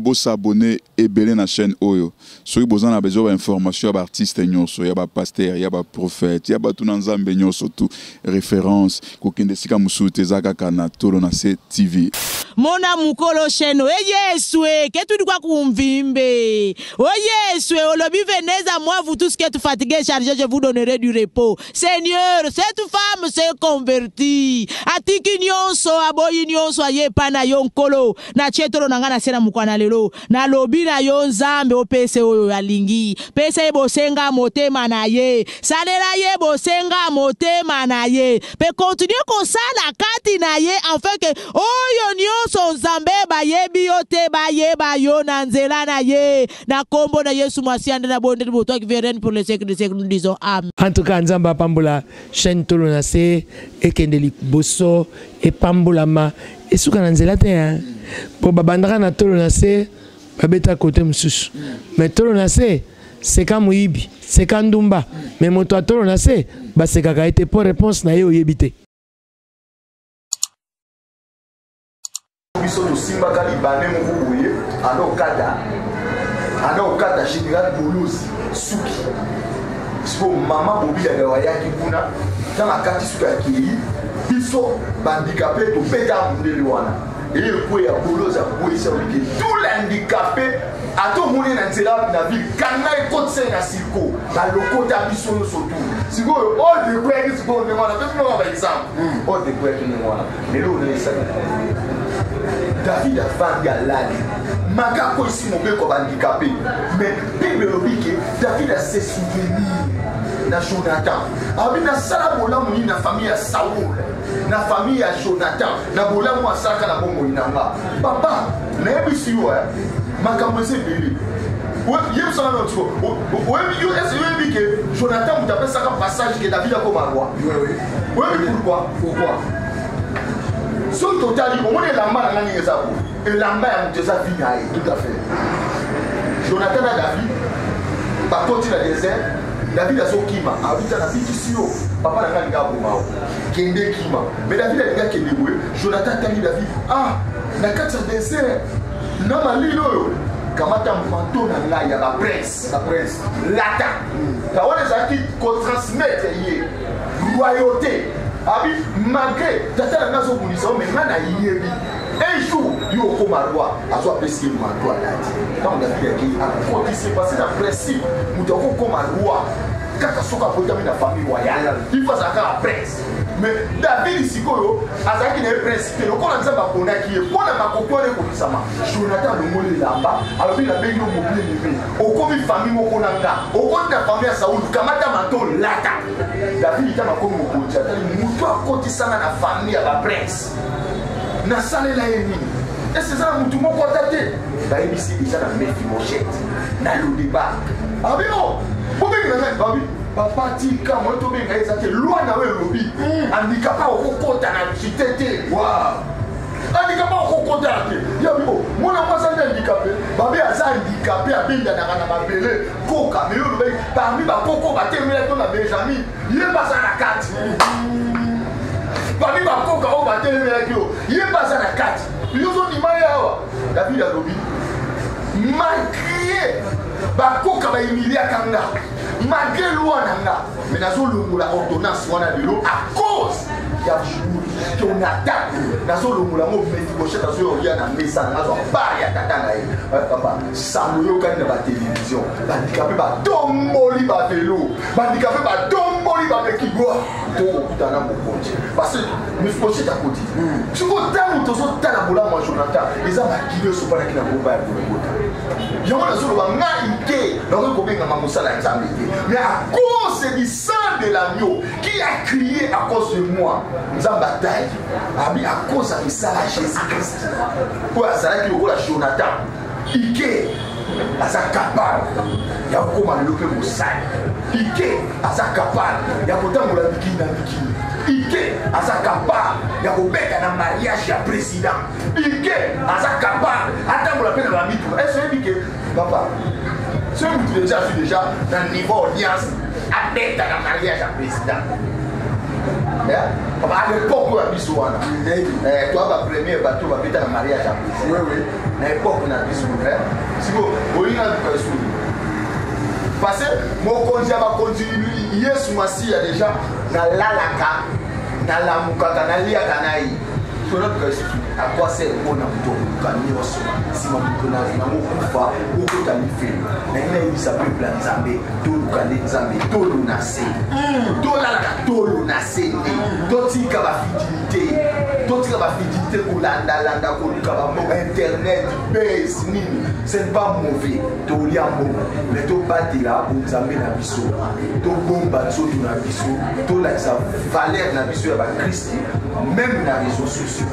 beau s'abonner et belé na chaîne Oyo. Soki besoin na besoin d'informations à artistes nyonso, ya ba pasteur, ya ba prophète, ya ba tout nzambe nyonso tout référence ko kende sika musute zaka kana tolo na TV. Mona mukolo sheno Yeswe ketu di kwa kumvimbe o Yeswe olobi venez à moi vous tous qui êtes fatigués chargés je vous donnerai du repos. Seigneur cette femme s'est convertie atiki nyonso aboyi nyonso aye pana yonkolo na chetolo nanga na sena mukwana lelo na lobi na yo nzambe opese oyo alingi pese bosenga motema na ye salela ye bosenga motema na ye pe continue kosala kati na ye afin que oyo nyonso nzambe bayebi yote bayeba yo na nzela na ye na kombo na Yesu masiande na bonde boto qui viennent pour le siècle des siècles nous disons amen. En tout cas nzamba pambola chaîne tolo na se ekendeli boso e pambola ma esuka na nzela te hein po babandaka na tolo na se babeta côté mususu mais tolo na se c'est comme muibi c'est comme ndumba mais moto tolo na se ba se kaka été pour réponse na ye oyebite. Biso to simba kali bane mo boye ano kada général Boulouse suki so mama bobi ya wayaki kuna tanga kati suka kiri biso bandicapé to peta mundele wana et ko ya Boulouse a boye ça que tout l'handicapé ato moni na nzela na vie kana ekotse na siko na lokota biso no sotu siko all the way is going on na pepe no ba exemple all the way to no wana lelo ne sa David a vendu à l'âge. Magako ici mon bébé comme handicapé. Mais Bible dit que David a ses souvenirs. Na Jonathan. Abi na sala bola moni na famille à Saoul. Na famille à Jonathan. Na bola mo asaka na bongo inanga. Papa, na ebisi yo makambo se beli. Yem ça na tiko. Yo est-ce que que Jonathan vous appelle ça comme passage que David a comme roi. Oui. Pourquoi? Son total, on est la main à l'anniversaire. Et la main de sa vie, tout à fait. Jonathan a David, par contre, il a des ailes. David a son kima. David a David ici, papa n'a pas de gars pour moi. Kende kima. Mais David a des gars qui est débrouillé. Jonathan a dit David, ah, la carte a des ailes. Non, mais lilo. Kamata manteau na il y a la presse. Lata. La on les qui transmettre royauté. Abi malgré tata na zo bunisa mais ngana yebi un jour yo ko marwa azo apprécier marwa lati quand on a dit que a qui s'est passé dans principe mutoko ko marwa kaka soka pota na famille royale il faut ça ka presse mais David sikoyo azaki na principe lo ko na nzamba kona ki e pona makokore ko bisama Jonathan le mole lamba alors il a bengi no mobile ni o ko bi famille moko nanga o ko na famille ya Saoul kamata manto lata David tama ko mo ko tata mutu akotisana na famille ya ba prince na sale la yeni et c'est ça mutu moko tata ba ebisi bisa na Mephibosheth na lo débat abio bo bengi na babi papa tika moto benga ezate loi na we lobi handicapé okokota na chitete wa handicapé okokota te ya bibo mona mwasa handicapé babe aza handicapé abinda na mabele koka mais yo be parmi ba koko batemela to na Benjamin ye pasa na kati parmi ba koka o batemela kyo ye pasa na kati yo zo ni maya wa David a lobi malgré ba koka ba emilia kanga malgré loi nanga mais nazo longola ordonnance wana de l'eau à cause ya Jonathan nazo longola mo Mephibosheth nazo ya na mesa nazo ba ya tata na ye papa samuyo kan na ba télévision bandicapé ba tomboli ba vélo bandicapé ba tomboli ba mekiboa to kutana mokonzi parce que Mephibosheth à côté tu ko tano to so tala bola mo Jonathan les a bakile so para kina bomba ya kota yo nazo lo ba ngaike donc ko benga mamosala nzambe mais à cause du sang de l'agneau qui a crié à cause de moi nous avons bataille à cause de ça à Jésus-Christ pour ça qui au la Jonathan Ike asa capable ya koma lope mosai Ike asa capable ya kotambola bikini na bikini Ike asa capable ya kobeta na mariage ya président Ike asa capable atambola pe na mitu est-ce que papa ce que déjà suis déjà dans le niveau audience à bête dans le mariage à président À l'époque, on a vu ça. Toi, ma première bateau, va être un mariage à Brésil. Oui, oui. À l'époque, on a vu ça. Si vous voyez, on a vu ça. Parce que mon conjoint va continuer. Yes, moi, si, il y a déjà dans l'alaka, dans la moukaka, dans l'IAKanaï. À quoi sert le monde si on a beaucoup d'années maintenant il s'appelle plan Zambé tout le candidat Zambé tout le nassé tout le nassé tout il fidélité tout il fidélité pour landa internet base ce n'est pas mauvais tout il y a bon mais tout battre là pour Zambé na biso tout bomba tout na biso tout la valeur na biso ya ba Christ même na réseaux sociaux.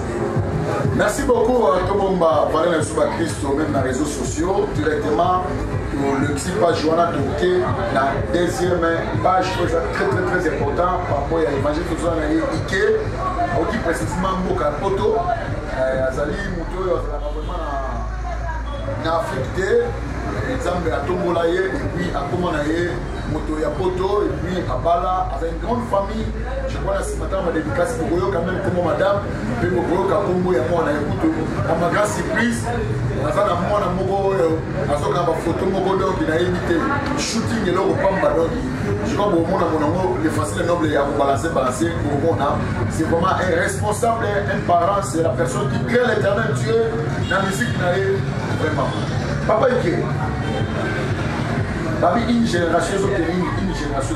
Merci beaucoup à tout le monde parler sur Christ même dans les réseaux sociaux directement le petit page Joana Doké la deuxième page très important par rapport à l'évangile que nous avons éduqué qui précisément Mboka Poto Azali Mouto vraiment na Afrique exemple à Tombolaye et puis à Komanaye Moto ya Poto et puis à Bala avec une grande famille. Je crois que ce matin ma dédicace pour vous quand même comme madame mais pour vous quand vous ya moi na écoute à ma grande surprise ça na moi na moko azoka ba photo moko donc il a invité shooting et là au pamba donc je crois pour moi les faciles noble ya balancer pour moi c'est vraiment un responsable un parent c'est la personne qui crée l'éternel Dieu dans la musique vraiment papa Ike une génération une génération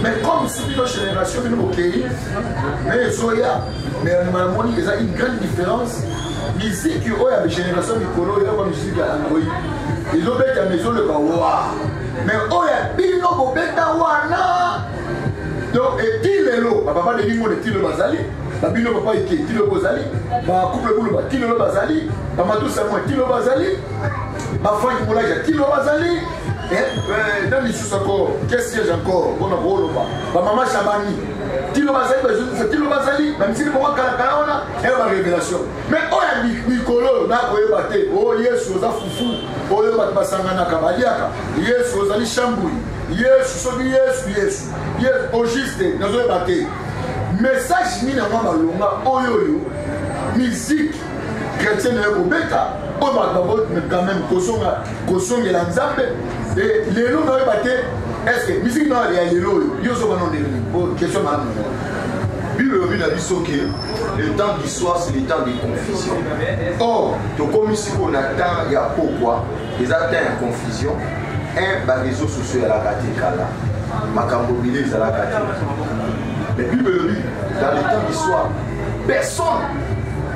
mais comme si une génération mais Zoya mais il y a une grande différence musique il y a une génération il y a une musique à Android ils ont fait la maison le bawa mais il y a bino bobeta wana donc et tilelo papa de limo de tilelo bazali babino papa Ike tilelo bazali ba couple boulot ba tilelo bazali ba matou samo tilelo bazali ba femme moula ja tilelo bazali. Dans les sous encore, qu'est-ce qu'il y a encore? On a beau ba maman Chabani, Tilo Bazali, même si le moment Kalakana, elle a révélation. Mais oh ya Nicolo, n'a pas ébatté, oh yes, aux affoufou, oh le bat Basangana Kabaliaka, yes, aux Ali Chamboui, yes, yes, au juste, nous avons ébatté. Message ni na mama longa, oh yo, musique chrétienne et Obeka, oh quand même, Kosong et l'Anzambe. Et les lots n'ont pas été. Est-ce que musique n'a rien de l'eau? Il y a une question maintenant. Bible a dit que le temps du soir, c'est le temps de confusion. Or, comme ici, on attend, il y a pourquoi les atteints en confusion. Un, les réseaux sociaux à la catécala. Ma cambobilé, à la catécala. Mais Bible dit, dans le temps du soir, personne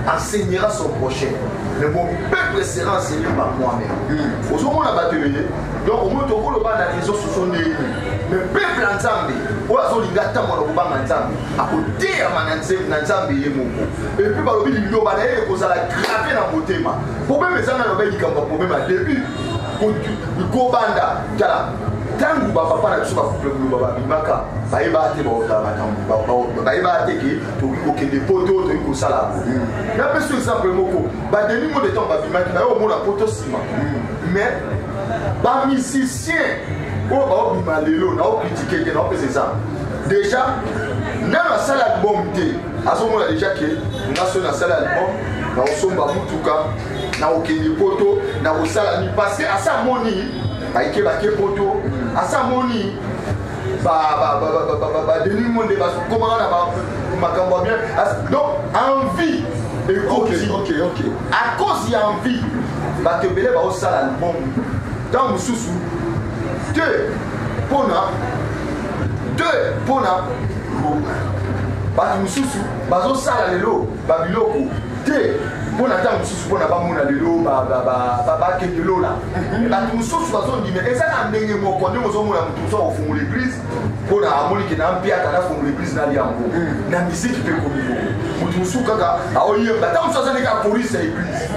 enseignera son prochain. Mais mon peuple sera enseigné par moi-même. Au moment où on a battu, donc au moins on voit le bas dans les réseaux sociaux. Mais peuple ensemble, on a dit que on a ensemble. À côté de ensemble, et puis par le biais du vidéo, on a gravé dans mon thème. Problème est ça, on a dit qu'on a problème à début. Le Kobanda, tant que papa n'a pas couple pour le bimaka, bah il va te bah il va te qui pour des poteaux de une sala. La personne simplement bah des numéros de temps bah bimaka bah au moins la poteau ciment. Mais bah musicien oh bah bimaka lélo n'a pas critiqué que n'a pas c'est ça. Déjà dans la salle album à ce moment-là déjà que nous sommes dans la salle album dans au somba mutuka na okende poto na osala ni passer à sa moni baike bake poto à sa moni denis monde ba comment na ba makambo bien donc envie et OK à cause il y a envie ba te belé ba osala album dans mususu deux pona ba mususu ba zo sala lelo ba biloko te pour attendre mususu pour na ba mona lelo ba kekelo la ba mususu ba zo ndime eza na ndenge moko ndenge zo mona mutu so ofungu l'église pour na amoni ke na mpia kana fungu l'église na liambo na musique pe komiko mutu mususu kaka aoyemba ta mususu za neka police ya église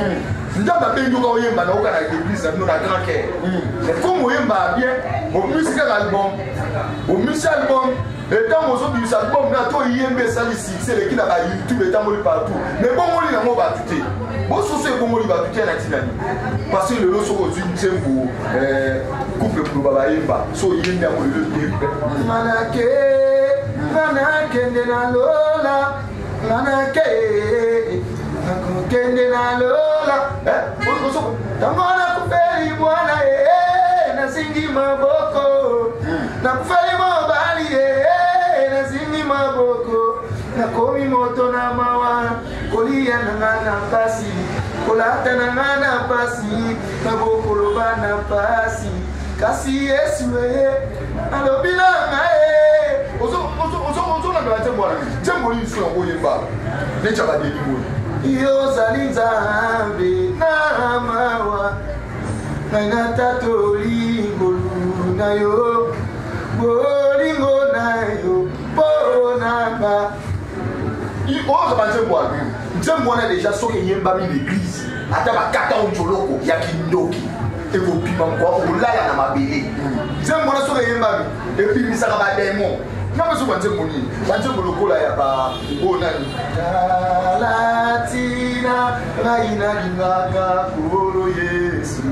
ndamba bengo ka oyemba na okana église na na grand cœur mais comme oyemba bien au musique album et quand on a dit album, on a tout yembe ça ici, c'est le qui n'a pas YouTube et tamoli partout. Mais bon on n'a pas tout. Bon c'est bon on va tout na tinani. Parce que le lot sur une tempo couple pour baba yemba, so yemba mo le manake Nana kende na lola, nana ke, kende na lola. Tamona kufeli mwana na singi maboko, na kufeli mobali na singi maboko, na komi moto na mawa, kolia na ngana pasi, kolata na ngana pasi, na boko loba na pasi, kasi Yesu alobila ngae. Ozo na ngana tembo ni so ngoyemba. Necha ba deli mo. Iyo zalinza ambe na mawa. Na tato lingo na yo. Bolingo na yo. Bonamba. Ozo ba tembo na déjà so yemba mi l'église. Ata ba kata onjoloko ya kindoki. Et vous piment quoi? Vous là y a ma bébé. J'aime mon assuré et ma vie. Et puis il s'en va démon. Non mais souvent j'aime mon lit. J'aime mon loco là y a pas. Oh nani. Latina, raina linga kuro Yesu.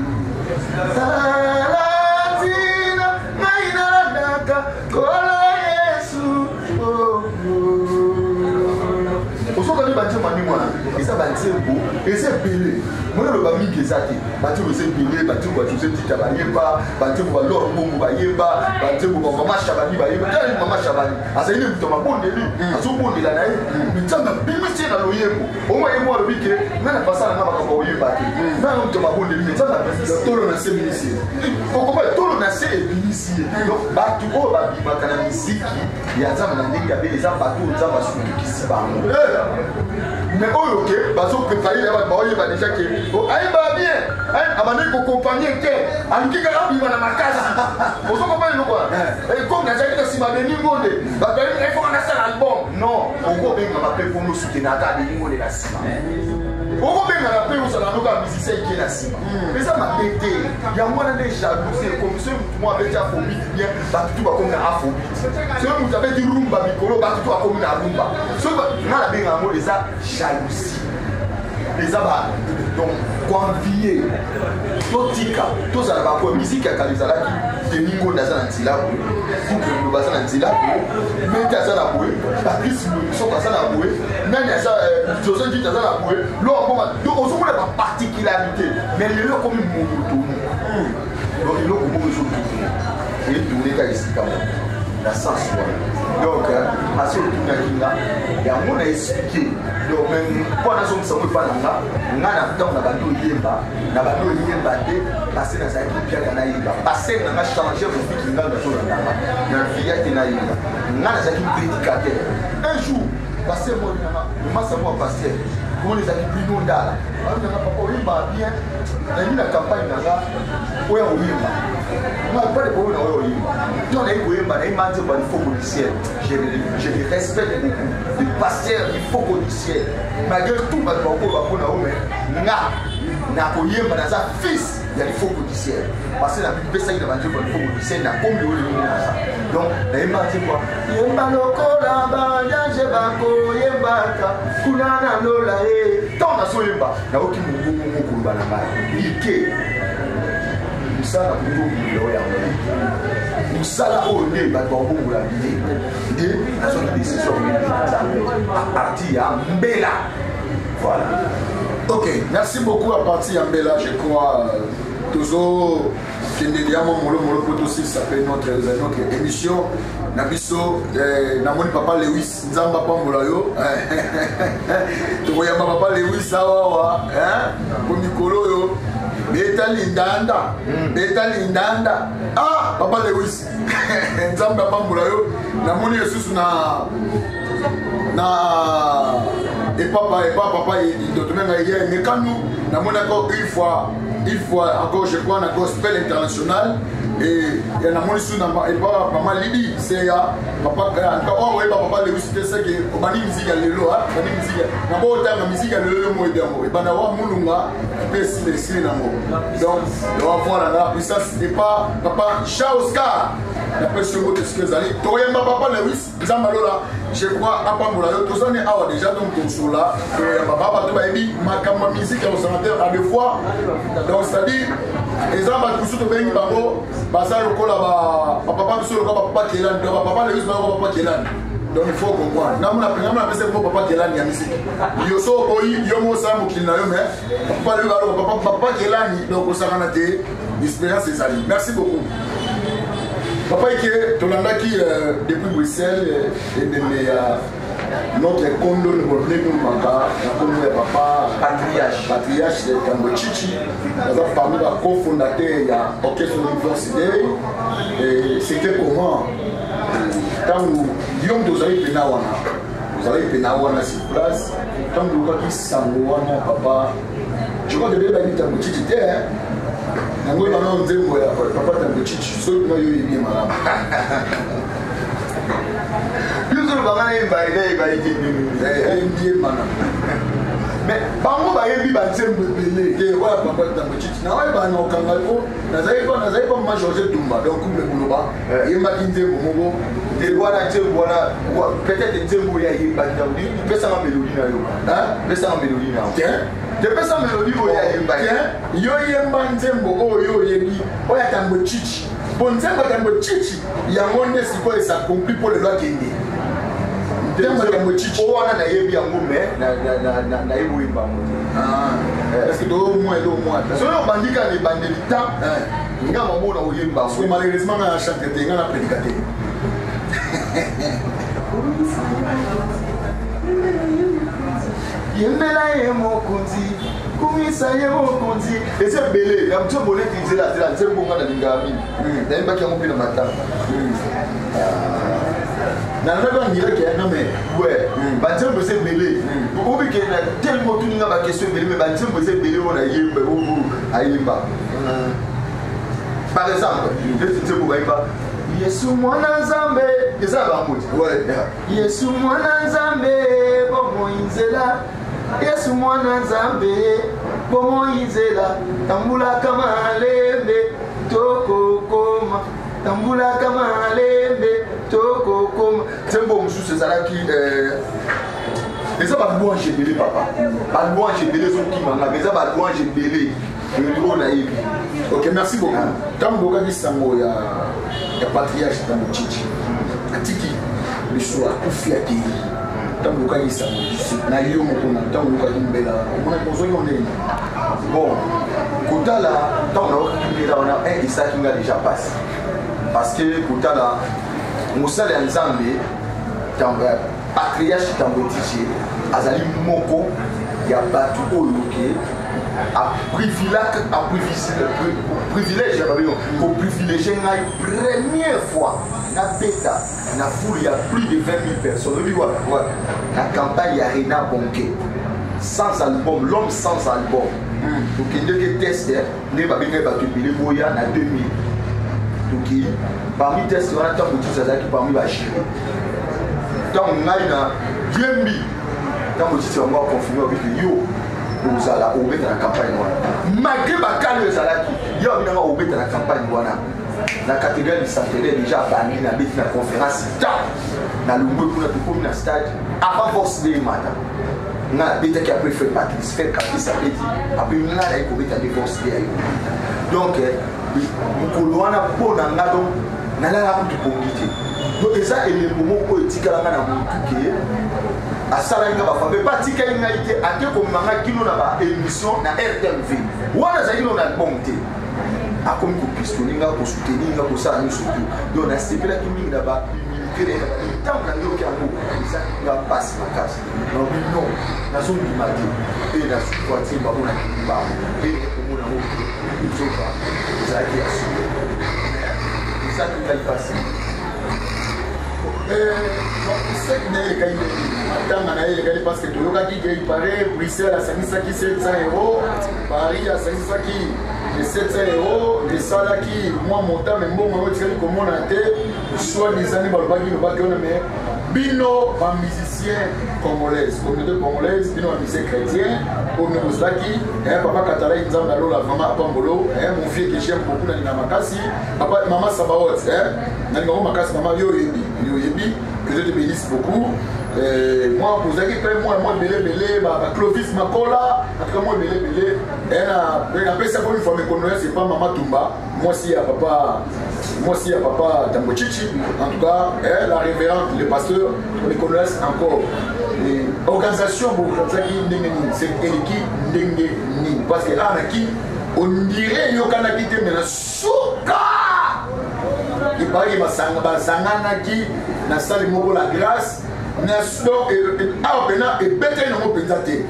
Latina, raina linga kuro Yesu. Oh. Osoka ni bantu mani mwana. Isa bantu beau. Et c'est belé. Moi le bami kesati. Bantu c'est belé. Bantu ba tu sais tita ba yeba. Bantu ba lor bongo ba yeba. Bantu ba mama shabani ba yeba. Tani mama shabani. Asa ile mtu mabonde li. Aso bonde la nae. Mitanga bimisi na loyebo. Omo yemo lo bike. Ngana pasana na bakaba oyeba te. Na mtu mabonde li. Mitanga tolo na seminisi. Kokoma tolo na se ebinisi. Donc batu o ba bimaka na misiki. Ya zama na ndinga bele za batu zama suki kisibango. Mais ok, bazo préparer là ba oyeba déjà que aïe ba bien, aïe amane ko compagnie que alikika abi na makasi. Ozo ko ba quoi? Et comme na jaki sima de ningonde, ba ba il faut na ça album. Non, on go bien ma pe pour nous soutenir ta de ningonde la sima. On go bien na pe on la noka musicien qui est la sima. Mais ça m'a pété. Il y a moi des jalousie comme ça moi avec la phobie bien, ba tout ba comme na afrobeat. Si vous avez dit rumba mikolo, ba tout ba comme na rumba. So na la bien amour les a jalousie. Les abats, donc, convier, totika, tous à la musique à Kalizalaki, de Ningo Nazanantila, couple de Bazanantila, mais Tazana Boué, Patrice sont Tazana Boué, Nanya José dit Tazana Boué, l'homme, donc on se voit la particularité, mais il est là comme une moto. Donc il est là comme une moto. Et tout les cas ici, quand même. La sensuelle. Donc, à ce tournage là, il y a mon expliqué. Donc, même quand on a son pas là, on a un temps, on a battu Yemba, on a battu Yemba, passer dans sa équipe, on a Yemba, passer dans la changer le fait qu'il y a dans le fillette de Naïba. On a des équipes prédicateurs. Un jour, passer moi, le masse à moi, passer. Comment les équipes plus non d'ala. On a pas Yemba bien. On a mis la campagne là, où est Yemba. On n'a pas de problème dans Yemba. On a eu Yemba, on a eu Manté par le faux policier. Je les respecte beaucoup. Les pasteurs, il faut policier. Malgré tout, on a Yemba dans sa fils. Il y a des faux policiers. Parce que la Bible, ça, il a mangé pour les faux policiers. Il a comme le donc, il y a un quoi. Yemba loko la banya jebako yembaka kunana lola e. Tant na so yemba. Na oki mungu kulba na mai. Ike. Musala kuto bilo ya mo. Musala o ne ba ba bongo la bile. De na so ki décision ni parti à Mbela. Voilà. Ok, merci beaucoup à partir à Mbela, je crois. Toujours, Kendediamo Molo Molo Potosi, ça s'appelle notre émission. Nabiso, Namoni Papa Lewis, Nzamba Pambolayo. Tu vois, Papa Lewis, Sawa, pour Nicolo, yo. Beta Lindanda, Beta Lindanda. Ah, Papa Lewis, Nzamba Pambolayo. Namoni Jesus na et papa il doit même hier mais quand nous n'avons encore une fois encore je crois un gospel international et il y a mon sous et pas maman Lili c'est ya papa encore ouais papa le c'était ça que bani musique à lelo bani musique na bo ta musique à lelo mo demo et bana wa mulunga pesi pesi na mo donc on va voir là ça c'est pas papa Chaoscar d'après ce mot de ce que vous allez toyemba papa Lewis Zambalola je crois à Pambola tous on est à déjà donc tout là papa to ba ebi makamba musique au centre à deux fois donc c'est à dire les gens va tout bengi bango basa lokola ba papa biso lokola papa Kelan papa Lewis ba papa Kelan Donc il faut comprendre. Non, on a pensé que papa Kelani a mis. Yo so boy, yo mo sa mo kina yo mais papa Kelani donc on s'en a été l'espérance c'est ça. Merci beaucoup. Papa que Tolanda qui depuis Bruxelles et même notre condo le problème nous manque la papa patriarche de Tambo Chichi parmi les cofondateurs il y a orchestre université et c'était comment quand nous vous allez penawana sur place quand nous avons dit papa je crois que le bébé Tambo Chichi était nango bana nzembo ya papa Tambo Chichi so no yo yebi malama Yuzu bangana yemba ide mana mais bango ba yebi ba nzembo belé ke wa papa Tambo Chichi na wa ba na okanga ko na zai pas ma Georges Dumba donc kumbe kuloba yemba nzembo mogo de wala nzembo wala peut-être nzembo ya yemba ndambi pesa ma mélodie na yo pesa ma mélodie na tiens de pesa mélodie bo ya yemba yo yemba nzembo yo yebi oya Tambo Chichi bon nzembo Tambo Chichi yango nde siko esa compris pour le loi kende nzembo Tambo Chichi o wana na yebi yango mais na yebo yemba mo est-ce que do moi so yo bandika ni bandeli temps nga mamo na oyemba parce que malheureusement na chanter nga na prédicateur yembela ye mokonzi kumisa ye mokonzi ese belé na mto bolet izela nzembo nga na lingami na yemba ki yango pina matanga na naba ngira ke na me ouais banzembo se belé obi ke na tellement tout nga ba question belé mais banzembo se belé on a yemba ayemba par exemple nzembo ba yemba Yesu mwana nzambe eza ba muti ouais Yesu mwana nzambe bomo inzela Yesu mwana nzambe bomo inzela tambula kama lembe toko koma tambula kama lembe toko koma tembo mususu ezalaki eza ba louange belé papa ba louange belé zo kimanga eza ba louange belé on a eu. Ok, merci beaucoup. Tambo ka disango ya patriarche Tambo Chichi. Atiki le soir pour fiaté. Tambo ka disango. Na yo mo kona tambo ka dimbela. On a besoin de bon. Kotala tambo ka dimbela on a un isa qui nga déjà passé. Parce que Kotala Moussa de Nzambe tambo patriarche Tambo Chichi azali moko ya batu oyoke à privilège pour privilégier la première fois la bêta la foule il y a plus de 20 000 personnes la campagne Arena Bonke sans album l'homme sans album donc il y a des tests les babines battu les boya na 2000 donc parmi les tests on a tant de choses qui parmi la Chine tant on a une Yembi tant de choses on va confirmer avec yo Uzala obeta na campagne wana malgré bakalo ezalaki yo abinanga obeta na campagne wana na catégorie du centenaire déjà bani na beti na conférence ta na lumbu kuna tukomi na stade avant force de mata na beta qui a préféré Patrice faire Patrice abeti après na la ikobeta de force de ayo donc mukolo wana pona nga donc na la ku tukongite donc eza elembo moko etikala nga na mutuke asala inga ba fambe patika inga ite ate ko manga kino na ba émission na RTV wana za kino na bonté akomi ko pistolinga ko soutenir ko sa ni surtout donc na stepela kimi na ba militaire tant na yo ki amo isa nga passe ma casse non non na so ni mati et na supporter ba ona ba et ko mona ho so ba za ki asu isa ki va passer parce que tout le monde qui paraît, Bruxelles a 700 €, Paris a 700 €, les salles qui, moi, mon temps, mais bon, moi, je comme on a été, soit des années, mais Bino, un musicien congolais, communauté congolaise, Bino, un musicien chrétien, pour nous, qui, papa Katala, il nous a la maman à Pambolo, mon fils qui j'aime beaucoup dans la Makasi, papa, maman Sabaot, dans la Makasi, maman Yoyebi, que je te bénisse beaucoup. moi bozaki mpe moi belebele Clovis Makola en tout cas moi belebele napesa komi fois mekonoya c'est pas Mama Tumba moi si ya papa Tambo Chichi en tout cas la révérende le pasteur me connaissent encore organisation bozaki ndenge nini c'est eleki ndenge nini parce que anaki on dirait yokanaki te mais na suka ibaki basanganaki na sali moko la grâce donc awa pena ebeteli nango mpenza te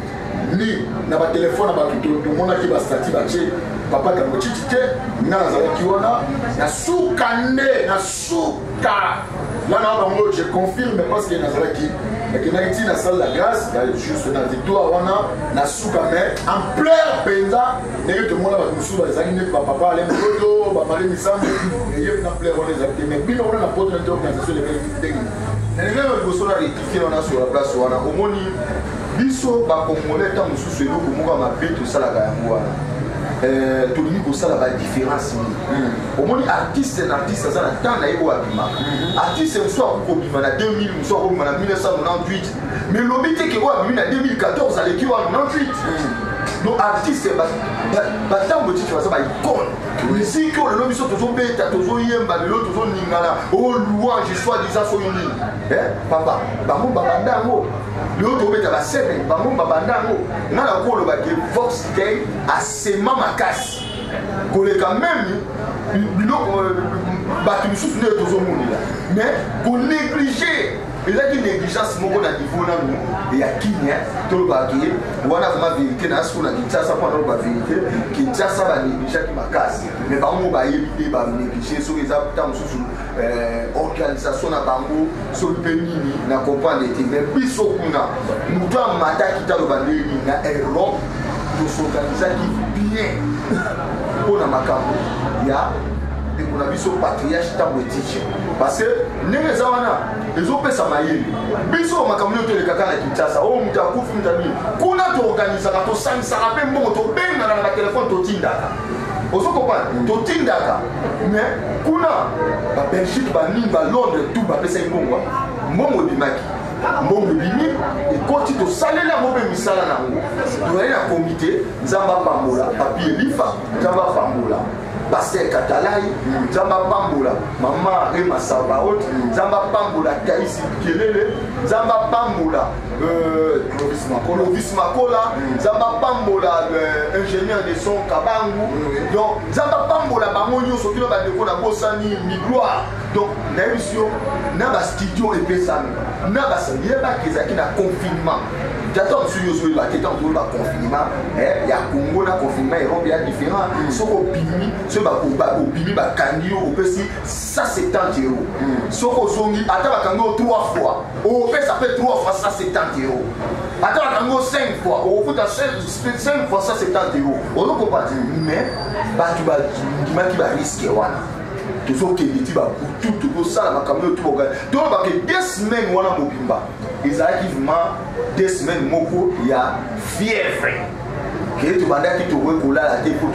ni na batelefone na bato tomonaki bastati batie papa Tambo Chichi te nga nazalaki wana nasuka nde nasuka lana bango je confirme parce que nazalaki nakendaki nti na salle la grâce juste na victoire wana nasuka mais en pleur mpenza ndenge tomona bato mosusu bazalaki neti bapapa ale mokoto bamari misambo eye na pleur wana ezalaki te mais bino wana na poto nete organisation lebeleki ndenge nalingai liboso na rectifie wana sur la place wana omoni biso bakongole ntan mosusu eloko moko mabe tosalaka yango wana tolingi kosala badifférence mingi omoni artiste na artiste aza na ntan na ye oyo abima artiste mosu akokobima na 2000 mosu akobima na 1998 mais lobi te ke oyo abimi na 2014 aleki wana 98 donc artiste batambo titi baza baicone misiki oyo lelo biso tozobeta tozoyemba lelo tozoningana oyo louange soi-disant soyo nini papa bango babanda yango lelo tobeta baseme bango babanda yango nga na kolobaki vox day asema makasi koleka meme biloko bato misusu nde tozomonela mais konéglige ezaki négligence moko na niveau nanu ya kinia tolobaki wana vraiment vérité na siko na Kinshasa mpo analoba vérité Kinshasa banégligaki makasi mais bango bayebi te banéglige soki eza ta mosusu organisation na bango soki mpe nini na comprendre te mais biso kuna moto amataki taloba ndenge nini na Europe tosorganizaki bien mpona makambo ya ekona biso patriarche ntango etike parce que ndenge eza wana ezopesa mayele biso makambo oyo tolekaka na Kinshasa oyo moto akufi moto nini kuna toorganisaka tosangisaka mpe mbongo tobengaka na batelefone totindaka ozokopana totindaka mais kuna babelgique banini balondres tout bapesaki mbongo ebimaki mbongo ebimi ekoti tosaleli yango mpe misala nango toyali na komite nzambe apambola papi elifa nzambe apambola Pasteur Katalai, Zamba Pambola, Mama Rema Sabaot, Zamba Pambola, Kaisi Kelele, Zamba Pambola, Clovis Makola, Zamba Pambola, ingénieur de son Kabangu, donc Zamba Pambola, Bamonio, Sokilo Badeko, la Bossani, Migloire, donc l'émission, Naba Studio et Pessan, Naba Sanyeba Kezaki na confinement. J'attends sur Yosué, qui est en train de confinement, il y a Congo, le confinement est bien différent. Ce qu'on pimi, ce qu'on pimi, ça c'est 30 €. Ce qu'on zongi, attends, 3 fois. Au fait, ça fait 3 fois, ça c'est 30 €. Attends, 5 fois. Au fait, 5 fois, ça c'est 30 €. On ne peut pas dire, mais, qui va risquer. Toujours qu'il dit tout ça la caméra tout regarde donc parce que 2 semaines on a mobimba exactement 2 semaines moko il y a fièvre que tu vas dire que tu veux coller la tête pour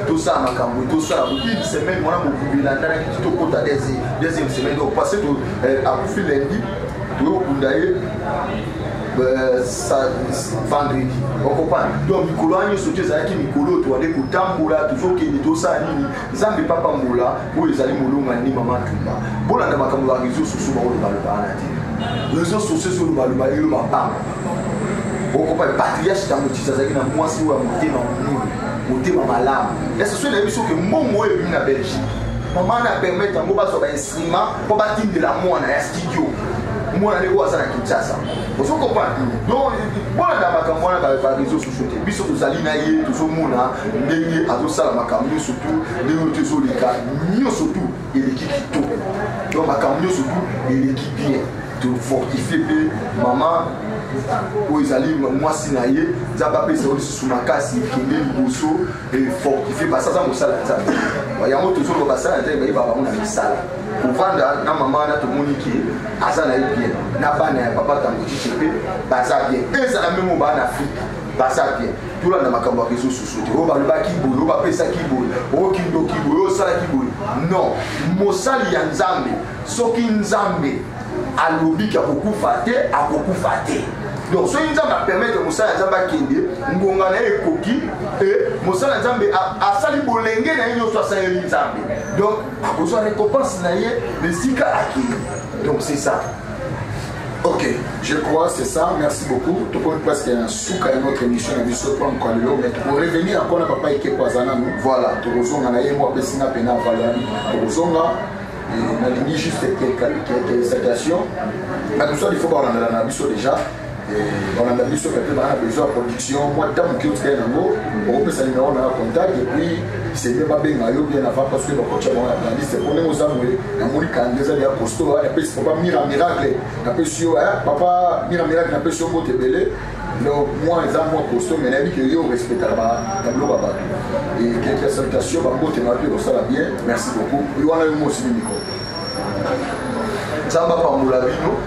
tout ça ma caméra tout ça une semaine on a mobimba là qui tout compte à deuxième semaine donc passer à couper lundi tu kundaye vendredi on comprend donc mikolo anyo soki ezalaki mikolo toale kotambola tozokende tosala nini nzambe papa mbola oyo ezali molonga ndi Mama Tumba bolanda makambo ya réseau sociaux baolobaloba wana te réseau sociaux so olobaloba eloba pamba okopa patriarche ntango tisa azalaki na mwasi oyo ya motema monene motema malamu ese so enayebi soki mbongo oyo ebimi na Belgique mama na permettre yango bazwa bainstrument mpo batindela mwana ya studio mwana leko aza na Kinshasa ozo comprendre donc bolanda makambo wana ba réseaux sociaux te biso tozali na ye tozomona ndenge azosala makambo nyonso tu ndenge tozoleka nyonso tu eleki kitoko donc makambo nyonso tu eleki bien tofortifie mpe mama oyo ezali mwasi na ye nzambe apesa yo lisusu makasi ekende liboso efortifie basi aza mosala ya nzambe yango tozoloba basala ya nzambe bayeba bango na misala kovanda na mama wana tomoni ke aza na ye bien na bana ya papa Tambo Chichi mpe baza bien ezala meme bana na Afrique baza bien tolanda makambo ya réseau sociaux te oyo balobaki boye oyo bapesaki boye oyo kindoki boye oyo osalaki boye non mosali ya nzambe soki nzambe alobi ka kokufa te akokufa te. Donc soki nzambe apermettre mosala nzambe akende ngonga na ye ekoki mosala nzambe asali bolenge na ye nyonso asaleli nzambe, donc akozwa récompense na ye esika akende. Donc c'est ça. Ok, je crois c'est ça, merci beaucoup. Tu peux presque un souk à notre émission de Bissot pour mais pour revenir encore à papa Ike Kwazana, voilà, tu reçois un moi Pessina Pena Valani, tu reçois on a dit juste quelques citations, mais tout ça il faut voir dans la Bissot déjà. On a besoin de production, moi tant que tu es dans l'eau, on peut s'aligner on a contact et puis c'est même pas bien bien avant parce que le coach a dit c'est pour nous amourer, la monique a déjà des apostles, et puis c'est pas miracle, la pression, papa miracle, la pression pour te belé. Donc moi les amours apostles, mais la vie que yo respecte la tableau baba. Et quelques salutations, bango te m'appelle ça va bien, merci beaucoup. Il y en a eu aussi le micro. Zamba Pamoulabino,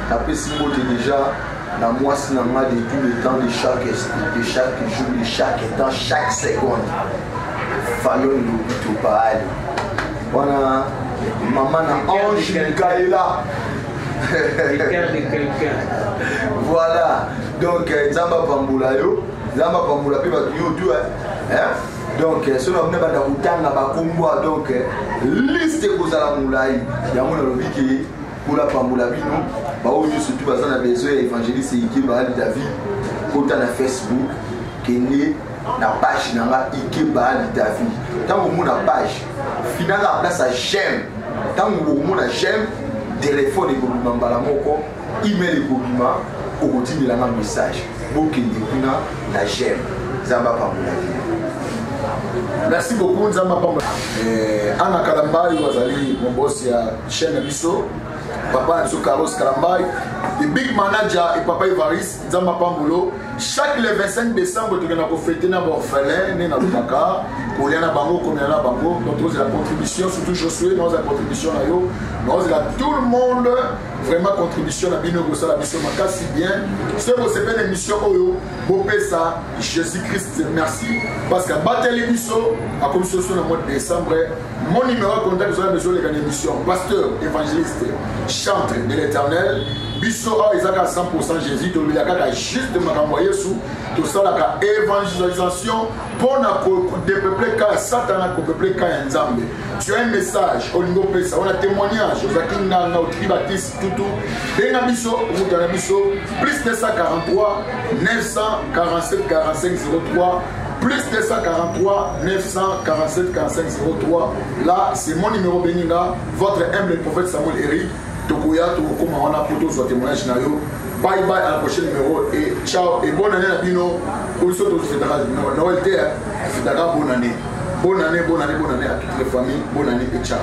après si vous déjà dans moi, c'est de tout le temps, de chaque jour, de chaque temps, chaque seconde. Fallait nous tout parler. Voilà, maman n'a ange Mikaela. Voilà, donc Zamba Pambulayo, Zamba Pambula, puis tout, hein. Donc, ce qu'on a dans le donc, liste de la moulaï, il y a mon lobby qui pour la Pambulabino, surtout parce qu'on a besoin d'évangéliste Ike Baali David, côté na Facebook, qui est na page na Ike Baali David. Tant que mon page, final la place à j'aime. Tant que mon j'aime, téléphone et Bobima Balamoko, email et Bobima, au continue la même message. Beaucoup de na j'aime. Zamba Pambulabino. Merci beaucoup Nzamba Pamba. Anna Kalambai wazali mon boss ya chaîne Bisso. Papa Nso Carlos Kalambai, le big manager et papa Ivaris Nzamba Pambulo. Chaque le 25 décembre, tu vas fêter na orphelin, né na Lubaka, pour les na bango, comme na bango. Donc la contribution, surtout Josué, nous la contribution na yo, nous tout le monde vraiment contribution à Bino Gosa la mission Maka si bien. C'est pour cette belle émission Oyo, Bopesa, Jésus-Christ, merci. Parce qu'à battre l'émission, à commission sur le mois de décembre, mon numéro de contact, vous avez besoin de l'émission. Pasteur, évangéliste, chantre de l'éternel. Bisso a Isaac à 100% Jésus, tu as juste de m'envoyer sous tout ça, la évangélisation pour dépeupler quand Satan a dépeupler quand Nzambe. Tu as un message au niveau de ça, on a témoignage aux Akinga, au Tribaptiste, tout. Denga Bisso, plus 243 947 45 03. Plus 243 947 45 03. Là, c'est mon numéro Beninga, votre humble prophète Samuel Eric. Tokuya, comment on a pour tous votre témoignage. Bye bye à la prochaine numéro et ciao et bonne année à Bino. Pour ceux qui fêteront Noël, bonne année. Bonne année à toutes les familles. Bonne année et ciao.